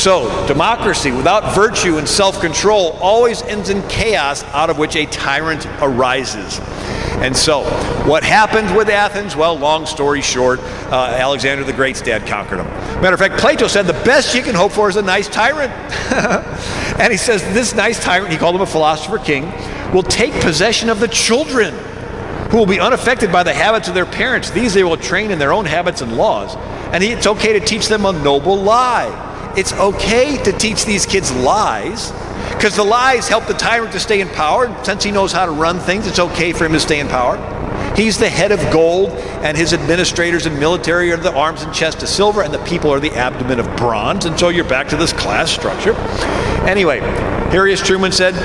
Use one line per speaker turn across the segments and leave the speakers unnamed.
So, democracy without virtue and self-control always ends in chaos, out of which a tyrant arises. And so, what happened with Athens? Well, long story short, Alexander the Great's dad conquered them. Matter of fact, Plato said the best you can hope for is a nice tyrant. And he says this nice tyrant, he called him a philosopher king, will take possession of the children, who will be unaffected by the habits of their parents. These they will train in their own habits and laws. And it's okay to teach them a noble lie. It's okay to teach these kids lies, because the lies help the tyrant to stay in power. Since he knows how to run things, it's okay for him to stay in power. He's the head of gold, and his administrators and military are the arms and chest of silver, and the people are the abdomen of bronze. And so you're back to this class structure. Anyway, Harry S. Truman said,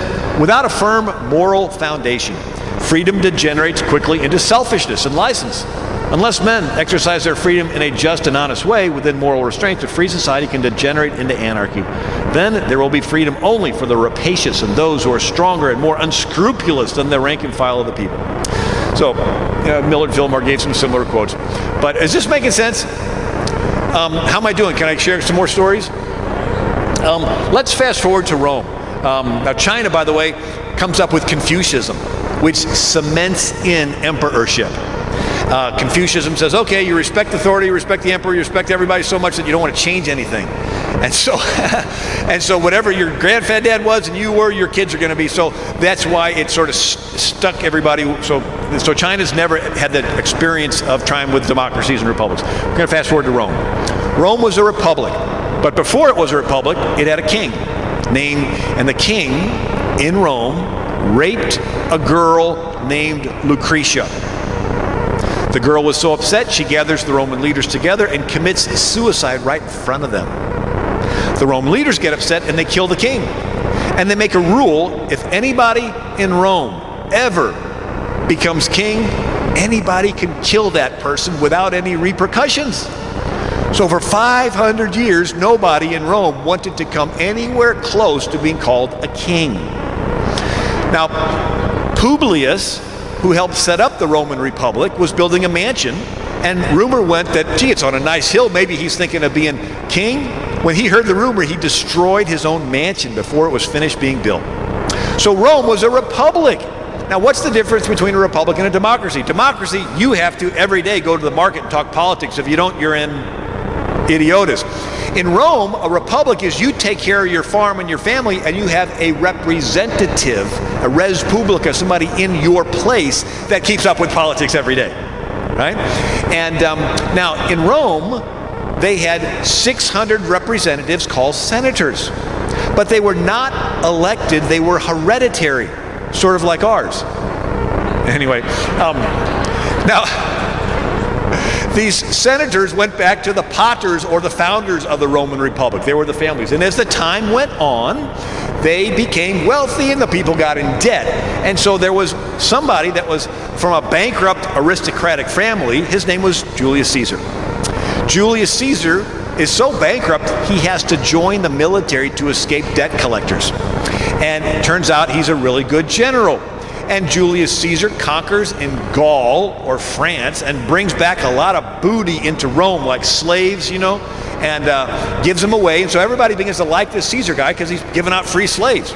without a firm moral foundation, freedom degenerates quickly into selfishness and license. Unless men exercise their freedom in a just and honest way within moral restraints, a free society can degenerate into anarchy. Then there will be freedom only for the rapacious and those who are stronger and more unscrupulous than the rank and file of the people. So, Millard Fillmore gave some similar quotes. But is this making sense? How am I doing? Can I share some more stories? Let's fast forward to Rome. Now, China, by the way, comes up with Confucianism, which cements in emperorship. Confucianism says, okay, you respect authority, you respect the emperor, you respect everybody so much that you don't want to change anything. And so, whatever your granddad was and you were, your kids are going to be. So that's why it sort of stuck everybody. So China's never had the experience of trying with democracies and republics. We're going to fast forward to Rome. Rome was a republic, but before it was a republic, it had a king and the king in Rome raped a girl named Lucretia. The girl was so upset, she gathers the Roman leaders together and commits suicide right in front of them. The Roman leaders get upset and they kill the king. And they make a rule, if anybody in Rome ever becomes king, anybody can kill that person without any repercussions. So for 500 years, nobody in Rome wanted to come anywhere close to being called a king. Now, Publius, who helped set up the Roman Republic, was building a mansion, and rumor went that, gee, it's on a nice hill, maybe he's thinking of being king. When he heard the rumor, he destroyed his own mansion before it was finished being built. So Rome was a republic. Now, what's the difference between a republic and a democracy? Democracy, you have to every day go to the market and talk politics. If you don't, you're in idiotus. In Rome, a republic is you take care of your farm and your family, and you have a representative, a res publica, somebody in your place that keeps up with politics every day, right? And now in Rome, they had 600 representatives called senators, but they were not elected, they were hereditary, sort of like ours. Anyway, now, these senators went back to the patres, or the founders of the Roman Republic. They were the families. And as the time went on, they became wealthy and the people got in debt. And so there was somebody that was from a bankrupt aristocratic family. His name was Julius Caesar. Julius Caesar is so bankrupt, he has to join the military to escape debt collectors. And it turns out he's a really good general. And Julius Caesar conquers in Gaul or France and brings back a lot of booty into Rome, like slaves, and gives them away. And so everybody begins to like this Caesar guy because he's giving out free slaves.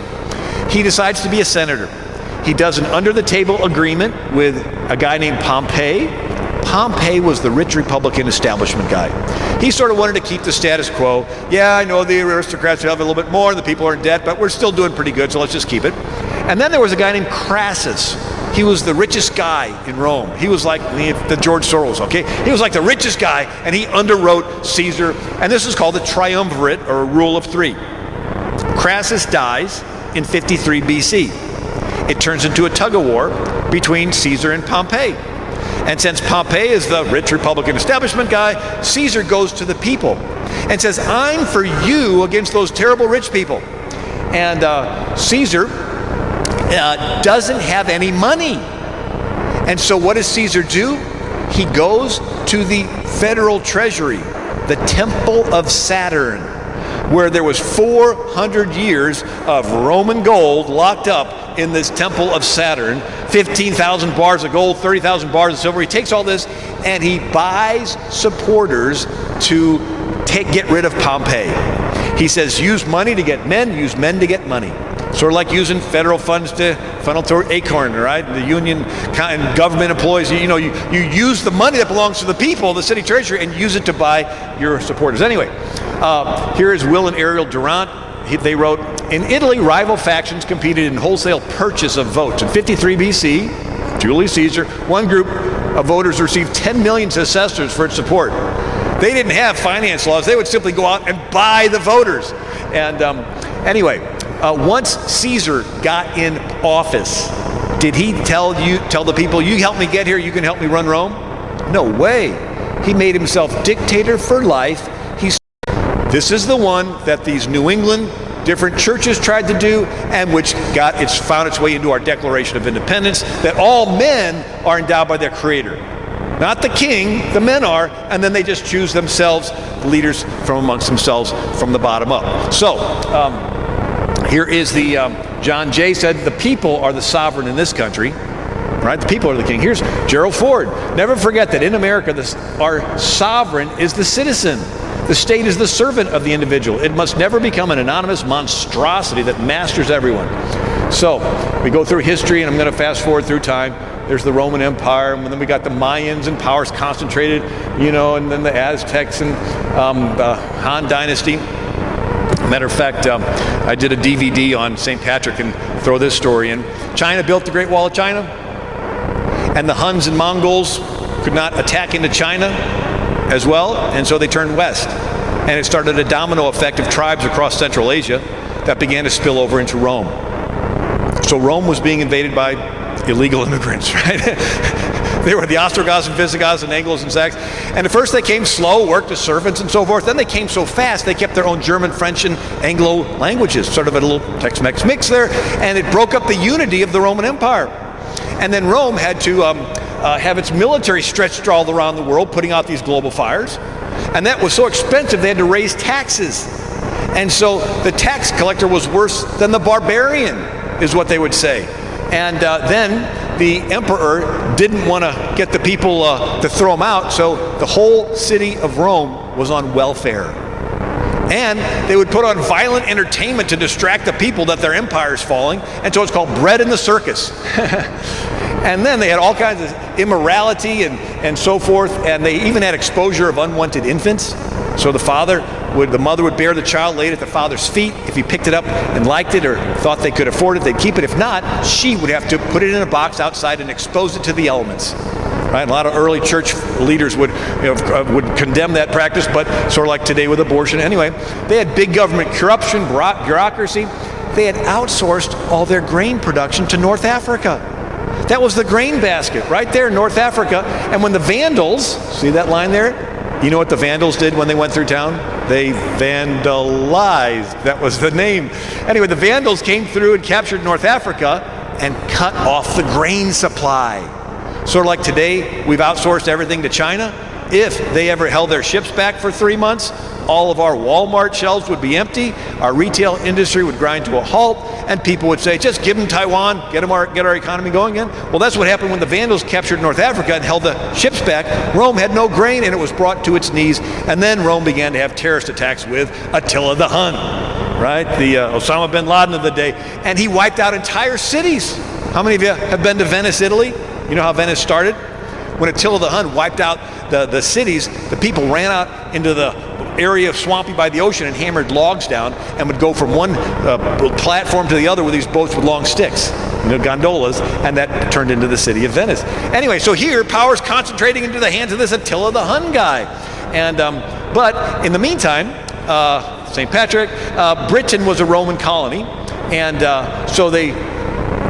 He decides to be a senator. He does an under-the-table agreement with a guy named Pompey. Pompey was the rich Republican establishment guy. He sort of wanted to keep the status quo. Yeah, I know the aristocrats have a little bit more, the people are in debt, but we're still doing pretty good, so let's just keep it. And then there was a guy named Crassus. He was the richest guy in Rome. He was like the George Soros, okay? He was like the richest guy, and he underwrote Caesar, and this is called the triumvirate, or rule of three. Crassus dies in 53 BC. It turns into a tug-of-war between Caesar and Pompey. And since Pompey is the rich Republican establishment guy, Caesar goes to the people and says, I'm for you against those terrible rich people. And Caesar doesn't have any money. And so what does Caesar do? He goes to the federal treasury, the Temple of Saturn, where there was 400 years of Roman gold locked up in this Temple of Saturn, 15,000 bars of gold, 30,000 bars of silver. He takes all this and he buys supporters to get rid of Pompeii. He says, use money to get men, use men to get money. Sort of like using federal funds to funnel toward Acorn, right? The union and government employees, you use the money that belongs to the people, the city treasury, and use it to buy your supporters. Anyway, here is Will and Ariel Durant. They wrote, in Italy, rival factions competed in wholesale purchase of votes. In 53 BC, Julius Caesar, one group of voters received 10 million sesterces for its support. They didn't have finance laws. They would simply go out and buy the voters. And anyway, once Caesar got in office, did he tell the people, you help me get here, you can help me run Rome? No way. He made himself dictator for life. This is the one that these New England different churches tried to do, and which found its way into our Declaration of Independence, that all men are endowed by their Creator. Not the king, the men are, and then they just choose themselves, the leaders from amongst themselves from the bottom up. So, here is the, John Jay said, the people are the sovereign in this country, right? The people are the king. Here's Gerald Ford. Never forget that in America, our sovereign is the citizen. The state is the servant of the individual. It must never become an anonymous monstrosity that masters everyone. So, we go through history, and I'm going to fast forward through time. There's the Roman Empire, and then we got the Mayans and powers concentrated, and then the Aztecs and the Han Dynasty. Matter of fact, I did a DVD on St. Patrick, and throw this story in. China built the Great Wall of China, and the Huns and Mongols could not attack into China as well, and so they turned west. And it started a domino effect of tribes across Central Asia that began to spill over into Rome. So Rome was being invaded by illegal immigrants, right? They were the Ostrogoths and Visigoths and Anglos and Saxons. And at first they came slow, worked as servants and so forth. Then they came so fast, they kept their own German, French, and Anglo languages, sort of a little Tex-Mex mix there, and it broke up the unity of the Roman Empire. And then Rome had to have its military stretched all around the world, putting out these global fires. And that was so expensive, they had to raise taxes. And so the tax collector was worse than the barbarian, is what they would say. And then the emperor didn't want to get the people to throw him out, so the whole city of Rome was on welfare. And they would put on violent entertainment to distract the people that their empire is falling, and so it's called bread in the circus. And then they had all kinds of immorality and so forth, and they even had exposure of unwanted infants. So the mother would bear the child, lay it at the father's feet. If he picked it up and liked it or thought they could afford it, they'd keep it. If not, she would have to put it in a box outside and expose it to the elements. Right? A lot of early church leaders would condemn that practice, but sort of like today with abortion. Anyway, they had big government corruption, bureaucracy. They had outsourced all their grain production to North Africa. That was the grain basket right there in North Africa. And when the Vandals, see that line there? You know what the Vandals did when they went through town? They vandalized. That was the name. Anyway, the Vandals came through and captured North Africa and cut off the grain supply. Sort of like today, we've outsourced everything to China. If they ever held their ships back for 3 months, all of our Walmart shelves would be empty, our retail industry would grind to a halt, and people would say, just give them Taiwan, get our economy going again. Well, that's what happened when the Vandals captured North Africa and held the ships back. Rome had no grain, and it was brought to its knees, and then Rome began to have terrorist attacks with Attila the Hun, right? The Osama bin Laden of the day, and he wiped out entire cities. How many of you have been to Venice, Italy? You know how Venice started? When Attila the Hun wiped out the cities, the people ran out into the area swampy by the ocean and hammered logs down and would go from one platform to the other with these boats with long sticks, gondolas, and that turned into the city of Venice. Anyway, so here, power's concentrating into the hands of this Attila the Hun guy. And but in the meantime, St. Patrick, Britain was a Roman colony, and so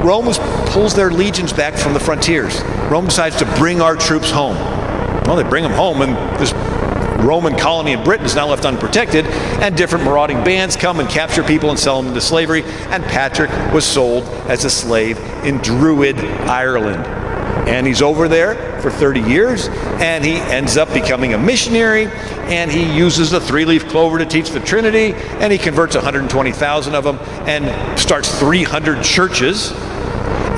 Rome pulls their legions back from the frontiers. Rome decides to bring our troops home. Well, they bring them home, and this Roman colony in Britain is now left unprotected, and different marauding bands come and capture people and sell them into slavery, and Patrick was sold as a slave in Druid, Ireland. And he's over there for 30 years, and he ends up becoming a missionary, and he uses the three-leaf clover to teach the Trinity, and he converts 120,000 of them and starts 300 churches.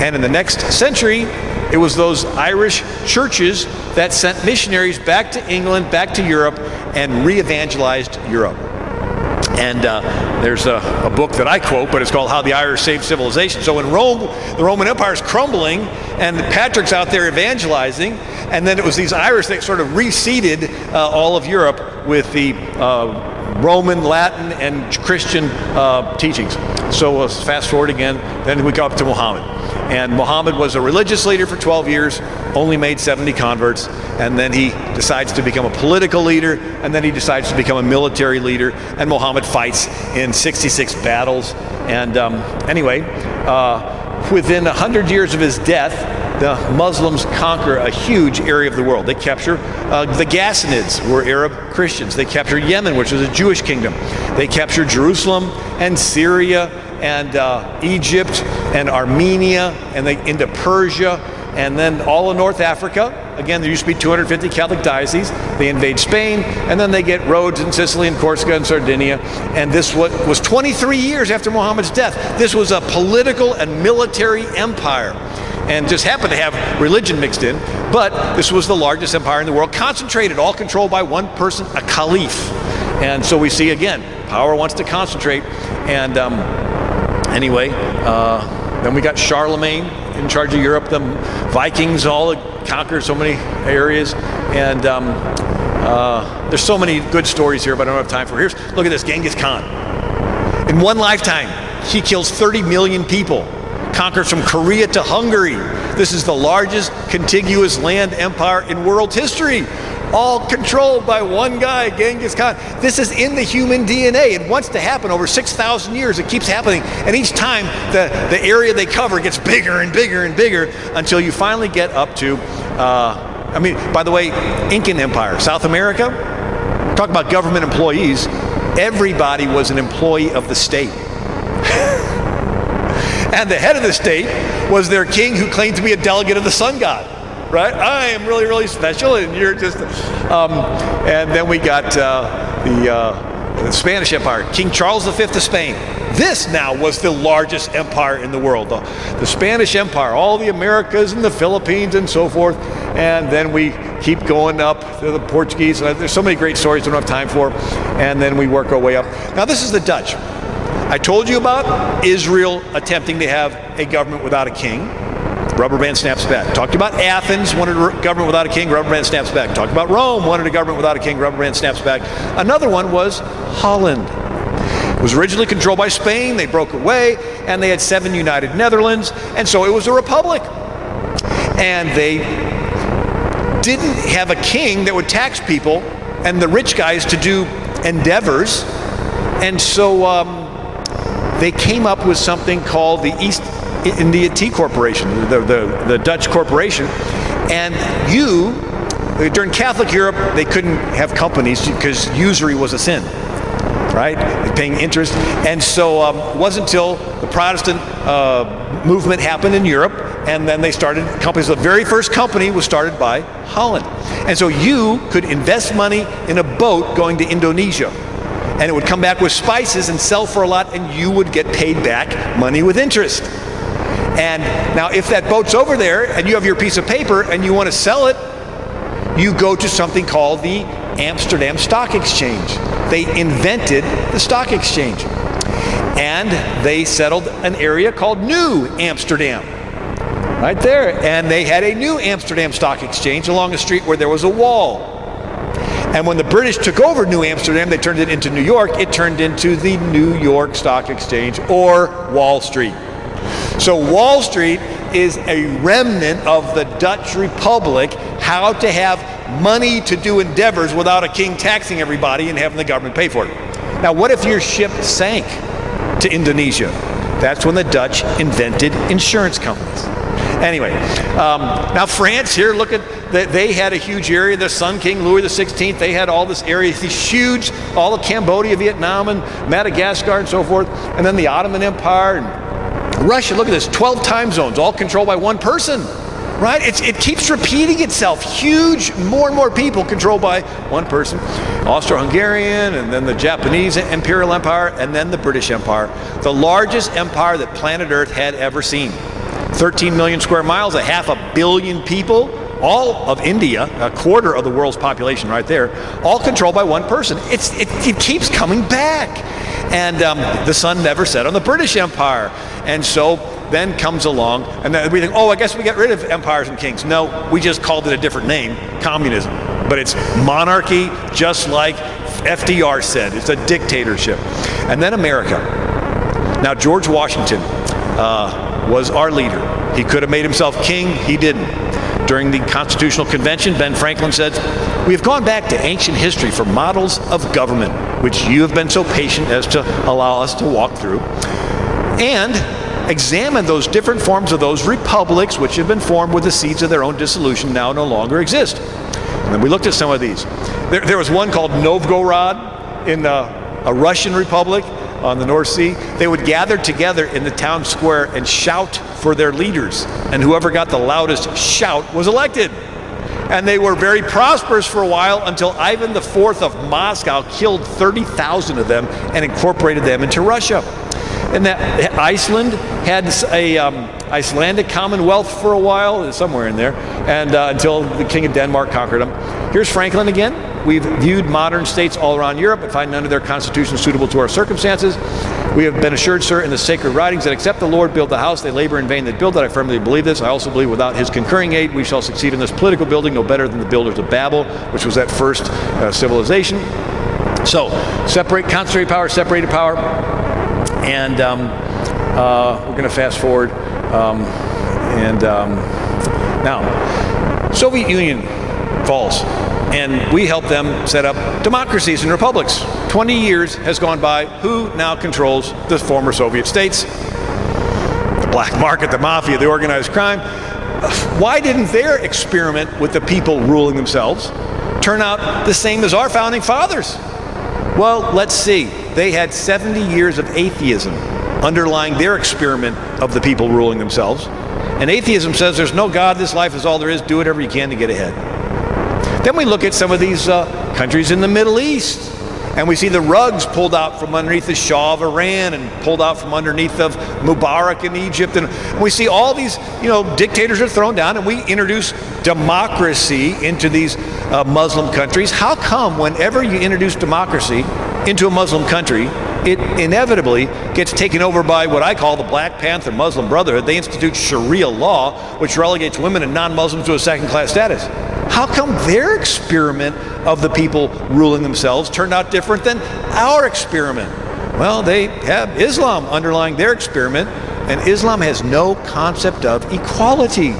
And in the next century, It was those Irish churches that sent missionaries back to England, back to Europe, and re-evangelized Europe. And there's a book that I quote, but it's called How the Irish Saved Civilization. So in Rome, the Roman Empire is crumbling, and Patrick's out there evangelizing, and then it was these Irish that sort of reseeded all of Europe with the Roman, Latin, and Christian teachings. So let's fast forward again, then we go up to Muhammad. And Muhammad was a religious leader for 12 years, only made 70 converts, and then he decides to become a political leader, and then he decides to become a military leader, and Muhammad fights in 66 battles. And anyway, within 100 years of his death, the Muslims conquer a huge area of the world. They capture the Ghassanids, who were Arab Christians. They capture Yemen, which was a Jewish kingdom. They capture Jerusalem and Syria and Egypt and Armenia, and they into Persia, and then all of North Africa. Again, there used to be 250 Catholic dioceses. They invade Spain, and then they get Rhodes and Sicily and Corsica and Sardinia. And this was 23 years after Muhammad's death. This was a political and military empire, and just happened to have religion mixed in. But this was the largest empire in the world, concentrated, all controlled by one person, a caliph. And so we see again, power wants to concentrate. And anyway, then we got Charlemagne in charge of Europe. The Vikings all conquered so many areas, and there's so many good stories here, but I don't have time for it. Look at this, Genghis Khan. In one lifetime, he kills 30 million people, conquers from Korea to Hungary. This is the largest contiguous land empire in world history, all controlled by one guy, Genghis Khan. This is in the human DNA. It wants to happen over 6,000 years. It keeps happening. And each time the area they cover gets bigger and bigger and bigger until you finally get up to, by the way, Incan Empire, South America, talk about government employees. Everybody was an employee of the state. And the head of the state was their king, who claimed to be a delegate of the sun god. Right? I am really, really special, and you're just... and then we got the Spanish Empire. King Charles V of Spain. This now was the largest empire in the world. The Spanish Empire, all the Americas and the Philippines and so forth. And then we keep going up to the Portuguese. There's so many great stories we don't have time for. And then we work our way up. Now this is the Dutch. I told you about Israel attempting to have a government without a king. Rubber band snaps back. Talked about Athens, wanted a government without a king, rubber band snaps back. Talked about Rome, wanted a government without a king, rubber band snaps back. Another one was Holland. It was originally controlled by Spain. They broke away, and they had 7 united Netherlands, and so it was a republic. And they didn't have a king that would tax people and the rich guys to do endeavors, and so they came up with something called the East India Tea Corporation, the Dutch corporation. And during Catholic Europe, they couldn't have companies because usury was a sin, right? Paying interest. And so it wasn't until the Protestant movement happened in Europe, and then they started companies. The very first company was started by Holland. And so you could invest money in a boat going to Indonesia, and it would come back with spices and sell for a lot, and you would get paid back money with interest. And now if that boat's over there and you have your piece of paper and you want to sell it, you go to something called the Amsterdam Stock Exchange. They invented the stock exchange. And they settled an area called New Amsterdam, right there. And they had a New Amsterdam Stock Exchange along a street where there was a wall. And when the British took over New Amsterdam, they turned it into New York. It turned into the New York Stock Exchange, or Wall Street. So Wall Street is a remnant of the Dutch Republic, how to have money to do endeavors without a king taxing everybody and having the government pay for it. Now, what if your ship sank to Indonesia? That's when the Dutch invented insurance companies. Anyway, now France here, look at, they had a huge area. The Sun King, Louis XVI, they had all this area, these huge, all of Cambodia, Vietnam, and Madagascar and so forth. And then the Ottoman Empire, and Russia, look at this, 12 time zones, all controlled by one person, right? It keeps repeating itself. Huge, more and more people controlled by one person. Austro-Hungarian, and then the Japanese Imperial Empire, and then the British Empire. The largest empire that planet Earth had ever seen. 13 million square miles, a 500 million people, all of India, a quarter of the world's population right there, all controlled by one person. It keeps coming back. And the sun never set on the British Empire. And so then comes along, and then we think, oh, I guess we get rid of empires and kings. No, we just called it a different name, communism. But it's monarchy, just like FDR said. It's a dictatorship. And then America. Now, George Washington was our leader. He could have made himself king. He didn't. During the Constitutional Convention, Ben Franklin said, "We have gone back to ancient history for models of government, which you have been so patient as to allow us to walk through, and examine those different forms of those republics which have been formed with the seeds of their own dissolution now no longer exist." And then we looked at some of these. There was one called Novgorod in a Russian republic on the North Sea. They would gather together in the town square and shout for their leaders, and whoever got the loudest shout was elected. And they were very prosperous for a while until Ivan IV of Moscow killed 30,000 of them and incorporated them into Russia. And that Iceland had a Icelandic Commonwealth for a while, somewhere in there, and until the King of Denmark conquered them. Here's Franklin again. We've viewed modern states all around Europe but find none of their constitutions suitable to our circumstances. We have been assured, sir, in the sacred writings that except the Lord build the house, they labor in vain that build it. I firmly believe this. I also believe without his concurring aid, we shall succeed in this political building no better than the builders of Babel, which was that first civilization. So, concentrated power, separated power. And we're going to fast forward. Now, Soviet Union falls, and we help them set up democracies and republics. 20 years has gone by. Who now controls the former Soviet states? The black market, the mafia, the organized crime. Why didn't their experiment with the people ruling themselves turn out the same as our founding fathers? Well, let's see. They had 70 years of atheism underlying their experiment of the people ruling themselves. And atheism says there's no God, this life is all there is, do whatever you can to get ahead. Then we look at some of these countries in the Middle East, and we see the rugs pulled out from underneath the Shah of Iran and pulled out from underneath of Mubarak in Egypt. And we see all these, dictators are thrown down, and we introduce democracy into these Muslim countries. How come whenever you introduce democracy into a Muslim country, it inevitably gets taken over by what I call the Black Panther Muslim Brotherhood? They institute Sharia law, which relegates women and non-Muslims to a second-class status. How come their experiment of the people ruling themselves turned out different than our experiment? Well, they have Islam underlying their experiment, and Islam has no concept of equality.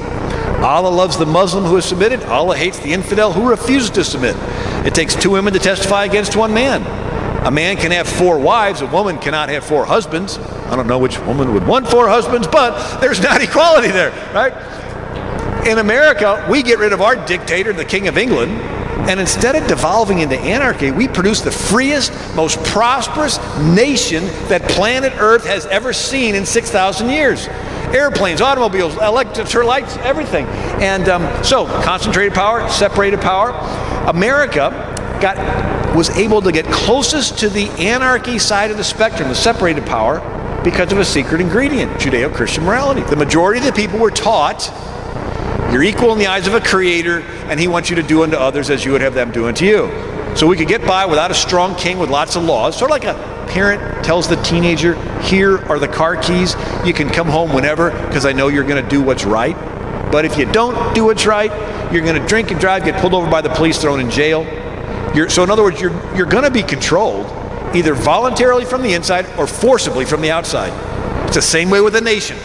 Allah loves the Muslim who has submitted. Allah hates the infidel who refuses to submit. It takes two women to testify against one man. A man can have 4 wives. A woman cannot have 4 husbands. I don't know which woman would want 4 husbands, but there's not equality there, right? In America, we get rid of our dictator, the King of England, and instead of devolving into anarchy, we produce the freest, most prosperous nation that planet Earth has ever seen in 6,000 years. Airplanes, automobiles, electric lights, everything. And so, concentrated power, separated power. America was able to get closest to the anarchy side of the spectrum, the separated power, because of a secret ingredient, Judeo-Christian morality. The majority of the people were taught, you're equal in the eyes of a creator, and he wants you to do unto others as you would have them do unto you. So we could get by without a strong king with lots of laws, sort of like a parent tells the teenager, here are the car keys, you can come home whenever, because I know you're going to do what's right. But if you don't do what's right, you're going to drink and drive, get pulled over by the police, thrown in jail. So in other words, you're going to be controlled either voluntarily from the inside or forcibly from the outside. It's the same way with a nation.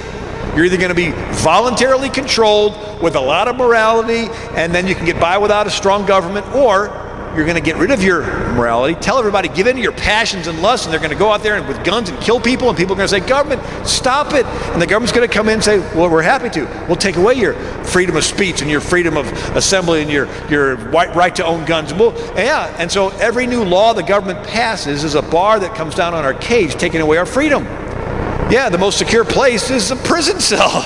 You're either going to be voluntarily controlled with a lot of morality, and then you can get by without a strong government, or you're going to get rid of your morality, tell everybody, give in to your passions and lusts, and they're going to go out there and with guns and kill people, and people are going to say, government, stop it. And the government's going to come in and say, well, we're happy to. We'll take away your freedom of speech and your freedom of assembly and your right to own guns. And so every new law the government passes is a bar that comes down on our cage, taking away our freedom. Yeah, the most secure place is a prison cell,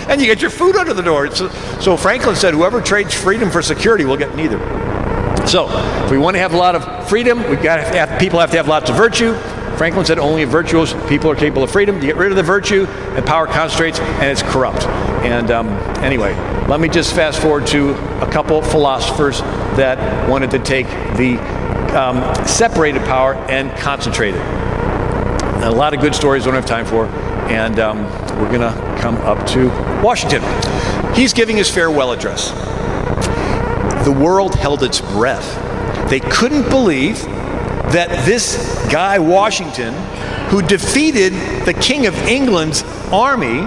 and you get your food under the door. So Franklin said, whoever trades freedom for security will get neither. So if we want to have a lot of freedom, people have to have lots of virtue. Franklin said only virtuous people are capable of freedom. You get rid of the virtue, and power concentrates, and it's corrupt. And anyway, let me just fast forward to a couple philosophers that wanted to take the separated power and concentrate it. A lot of good stories, don't have time for, and we're going to come up to Washington. He's giving his farewell address. The world held its breath. They couldn't believe that this guy, Washington, who defeated the King of England's army,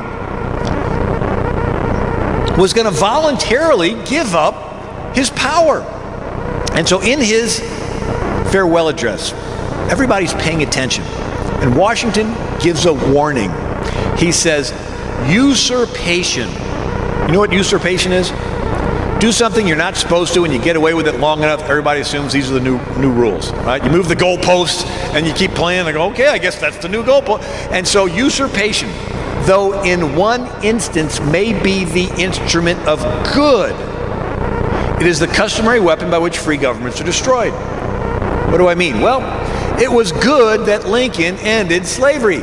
was going to voluntarily give up his power. And so in his farewell address, everybody's paying attention. And Washington gives a warning. He says, usurpation. You know what usurpation is? Do something you're not supposed to and you get away with it long enough, everybody assumes these are the new rules, right? You move the goalposts and you keep playing and go, okay, I guess that's the new goalpost. And so usurpation, though in one instance may be the instrument of good, it is the customary weapon by which free governments are destroyed. What do I mean? Well, it was good that Lincoln ended slavery,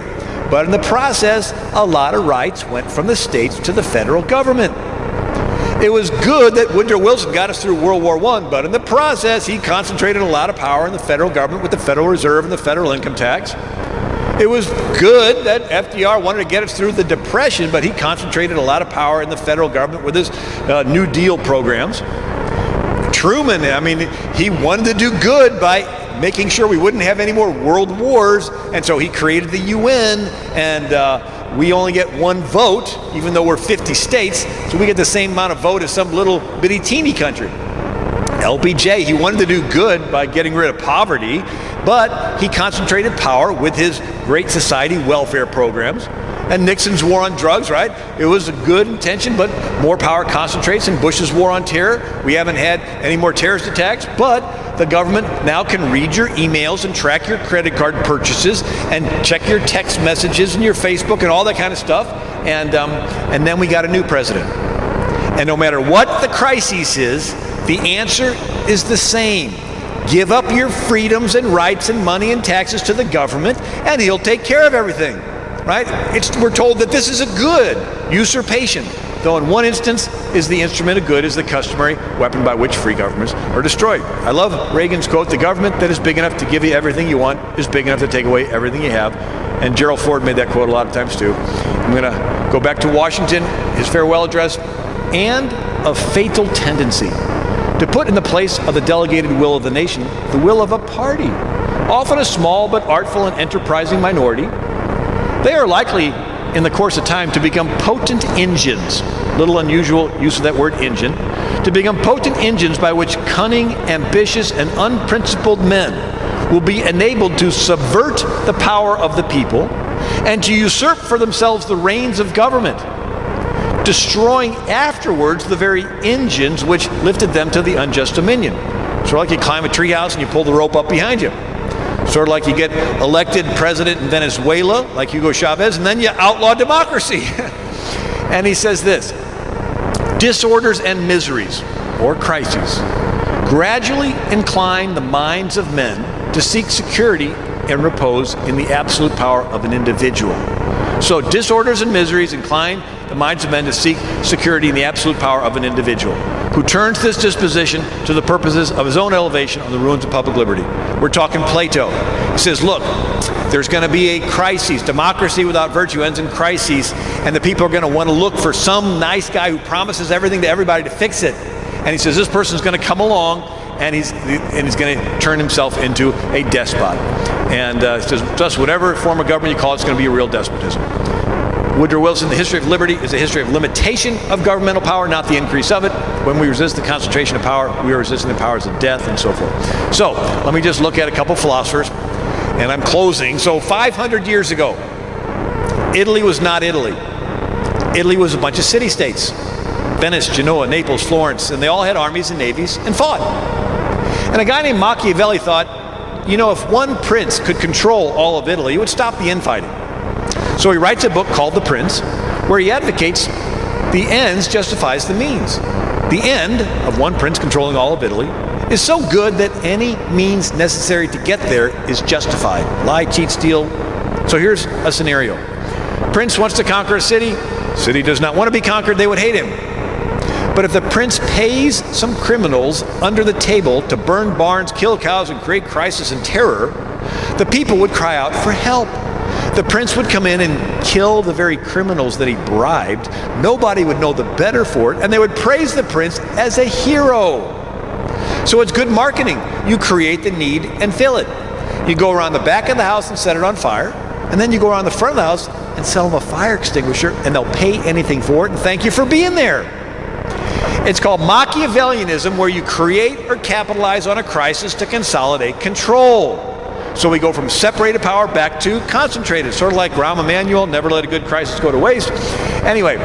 but in the process, a lot of rights went from the states to the federal government. It was good that Woodrow Wilson got us through World War I, but in the process, he concentrated a lot of power in the federal government with the Federal Reserve and the federal income tax. It was good that FDR wanted to get us through the Depression, but he concentrated a lot of power in the federal government with his New Deal programs. Truman, I mean, he wanted to do good by making sure we wouldn't have any more world wars, and so he created the UN, and we only get one vote, even though we're 50 states, so we get the same amount of vote as some little bitty teeny country. LBJ, he wanted to do good by getting rid of poverty, but he concentrated power with his Great Society welfare programs. And Nixon's war on drugs, right? It was a good intention, but more power concentrates. In Bush's war on terror, we haven't had any more terrorist attacks, but the government now can read your emails and track your credit card purchases and check your text messages and your Facebook and all that kind of stuff. And then we got a new president. And no matter what the crisis is, the answer is the same. Give up your freedoms and rights and money and taxes to the government, and he'll take care of everything. Right? We're told that this is a good usurpation, though in one instance is the instrument of good is the customary weapon by which free governments are destroyed. I love Reagan's quote, the government that is big enough to give you everything you want is big enough to take away everything you have. And Gerald Ford made that quote a lot of times too. I'm going to go back to Washington, his farewell address, and a fatal tendency to put in the place of the delegated will of the nation, the will of a party, often a small but artful and enterprising minority. They are likely, in the course of time, to become potent engines, little unusual use of that word engine, to become potent engines by which cunning, ambitious, and unprincipled men will be enabled to subvert the power of the people and to usurp for themselves the reins of government, destroying afterwards the very engines which lifted them to the unjust dominion. Sort of like you climb a treehouse and you pull the rope up behind you. Sort of like you get elected president in Venezuela, like Hugo Chavez, and then you outlaw democracy. And he says this, disorders and miseries, or crises, gradually incline the minds of men to seek security and repose in the absolute power of an individual. So disorders and miseries incline the minds of men to seek security in the absolute power of an individual who turns this disposition to the purposes of his own elevation on the ruins of public liberty. We're talking Plato. He says, look, there's going to be a crisis. Democracy without virtue ends in crises, and the people are going to want to look for some nice guy who promises everything to everybody to fix it. And he says, this person's going to come along, and he's going to turn himself into a despot. And he says, just whatever form of government you call it, it's going to be a real despotism. Woodrow Wilson, the history of liberty is a history of limitation of governmental power, not the increase of it. When we resist the concentration of power, we are resisting the powers of death and so forth. So let me just look at a couple philosophers, and I'm closing. So 500 years ago, Italy was not Italy. Italy was a bunch of city-states. Venice, Genoa, Naples, Florence, and they all had armies and navies and fought. And a guy named Machiavelli thought, you know, if one prince could control all of Italy, it would stop the infighting. So he writes a book called The Prince, where he advocates the ends justifies the means. The end of one prince controlling all of Italy is so good that any means necessary to get there is justified. Lie, cheat, steal. So here's a scenario. Prince wants to conquer a city. City does not want to be conquered. They would hate him. But if the prince pays some criminals under the table to burn barns, kill cows, and create crisis and terror, the people would cry out for help. The prince would come in and kill the very criminals that he bribed. Nobody would know the better for it, and they would praise the prince as a hero. So it's good marketing. You create the need and fill it. You go around the back of the house and set it on fire, and then you go around the front of the house and sell them a fire extinguisher, and they'll pay anything for it and thank you for being there. It's called Machiavellianism, where you create or capitalize on a crisis to consolidate control. So we go from separated power back to concentrated, sort of like Rahm Emanuel, never let a good crisis go to waste. Anyway,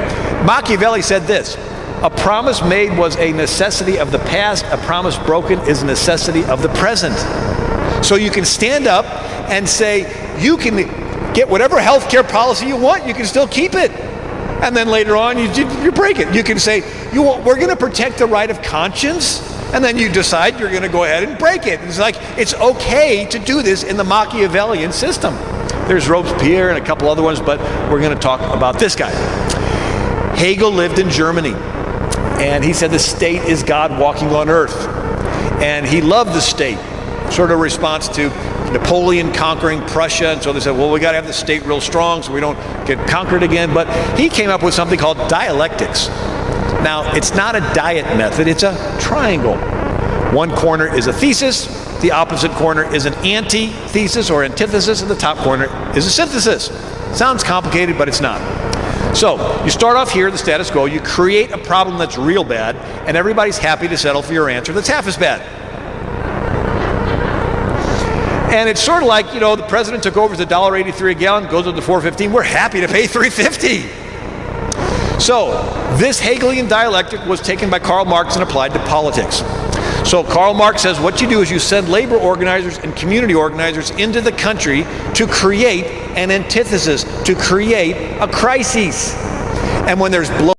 Machiavelli said this: a promise made was a necessity of the past, a promise broken is a necessity of the present. So you can stand up and say, you can get whatever health care policy you want, you can still keep it. And then later on, you break it. You can say, we're going to protect the right of conscience, and then you decide you're going to go ahead and break it. It's like, it's okay to do this in the Machiavellian system. There's Robespierre and a couple other ones, but we're going to talk about this guy. Hegel lived in Germany, and he said the state is God walking on earth. And he loved the state, sort of a response to Napoleon conquering Prussia, and so they said, well, we got to have the state real strong so we don't get conquered again. But he came up with something called dialectics. Now, it's not a diet method, it's a triangle. One corner is a thesis, the opposite corner is an antithesis or antithesis, and the top corner is a synthesis. Sounds complicated, but it's not. So, you start off here, the status quo, you create a problem that's real bad, and everybody's happy to settle for your answer that's half as bad. And it's sort of like, the president took over to $1.83 a gallon, goes up to $4.15. We're happy to pay $3.50. So this Hegelian dialectic was taken by Karl Marx and applied to politics. So Karl Marx says what you do is you send labor organizers and community organizers into the country to create an antithesis, to create a crisis. And when there's